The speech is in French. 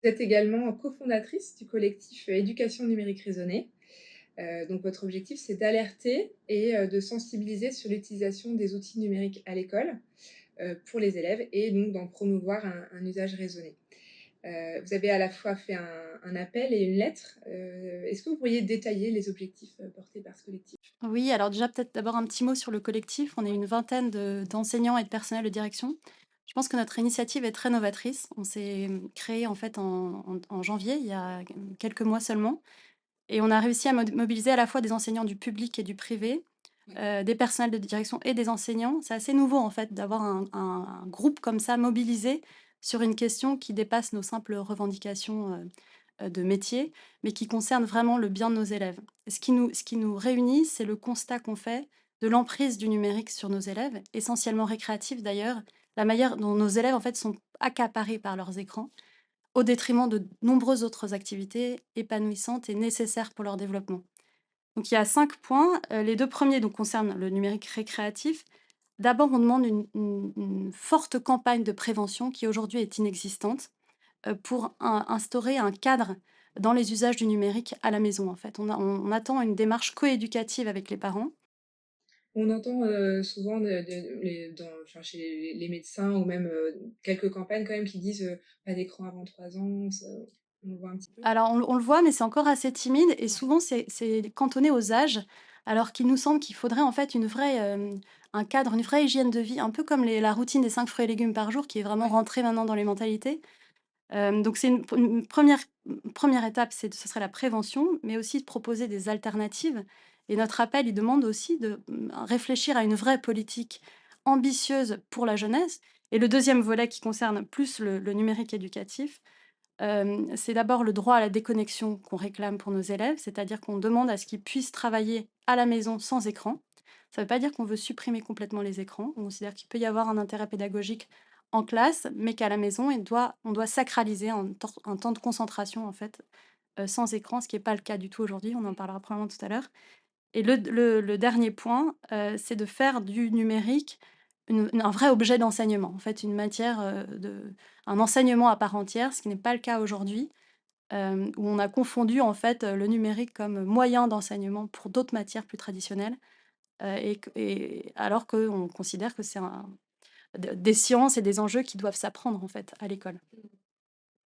Vous êtes également cofondatrice du collectif Éducation numérique raisonnée. Donc votre objectif, c'est d'alerter et de sensibiliser sur l'utilisation des outils numériques à l'école, pour les élèves et donc d'en promouvoir un usage raisonné. Vous avez à la fois fait un appel et une lettre. Est-ce que vous pourriez détailler les objectifs, portés par ce collectif? Oui, alors déjà peut-être d'abord un petit mot sur le collectif. On est une vingtaine d'enseignants et de personnels de direction. Je pense que notre initiative est très novatrice. On s'est créé en fait en janvier, il y a quelques mois seulement. Et on a réussi à mobiliser à la fois des enseignants du public et du privé, Ouais. des personnels de direction et des enseignants. C'est assez nouveau en fait d'avoir un groupe comme ça mobilisé sur une question qui dépasse nos simples revendications de métier, mais qui concerne vraiment le bien de nos élèves. Et ce qui nous réunit, c'est le constat qu'on fait de l'emprise du numérique sur nos élèves, essentiellement récréatifs d'ailleurs, la manière dont nos élèves en fait sont accaparés par leurs écrans au détriment de nombreuses autres activités épanouissantes et nécessaires pour leur développement. Donc il y a 5 points, les 2 premiers donc concernent le numérique récréatif. D'abord, on demande une forte campagne de prévention qui aujourd'hui est inexistante, pour instaurer un cadre dans les usages du numérique à la maison, en fait. On attend une démarche coéducative avec les parents. On entend, souvent de les dans enfin chez les médecins ou même, quelques campagnes quand même qui disent, «Pas d'écran avant 3 ans», ça on le voit un petit peu? Alors on le voit, mais c'est encore assez timide et souvent c'est cantonné aux âges, alors qu'il nous semble qu'il faudrait en fait un cadre, une vraie hygiène de vie, un peu comme la routine des 5 fruits et légumes par jour qui est vraiment Ouais. rentrée maintenant dans les mentalités. Donc c'est une 1 étape, ce serait la prévention, mais aussi de proposer des alternatives et notre appel, il demande aussi de, réfléchir à une vraie politique ambitieuse pour la jeunesse et le deuxième volet qui concerne plus le numérique éducatif, c'est d'abord le droit à la déconnexion qu'on réclame pour nos élèves, c'est-à-dire qu'on demande à ce qu'ils puissent travailler à la maison sans écran. Ça ne veut pas dire qu'on veut supprimer complètement les écrans. On considère qu'il peut y avoir un intérêt pédagogique en classe, mais qu'à la maison, on doit sacraliser un temps de concentration, en fait, sans écran, ce qui est pas le cas du tout aujourd'hui. On en parlera probablement tout à l'heure. Et le dernier point, c'est de faire du numérique un vrai objet d'enseignement, en fait, une matière, un enseignement à part entière, ce qui n'est pas le cas aujourd'hui, où on a confondu, en fait, le numérique comme moyen d'enseignement pour d'autres matières plus traditionnelles, et alors qu'on considère que c'est des sciences et des enjeux qui doivent s'apprendre, en fait, à l'école.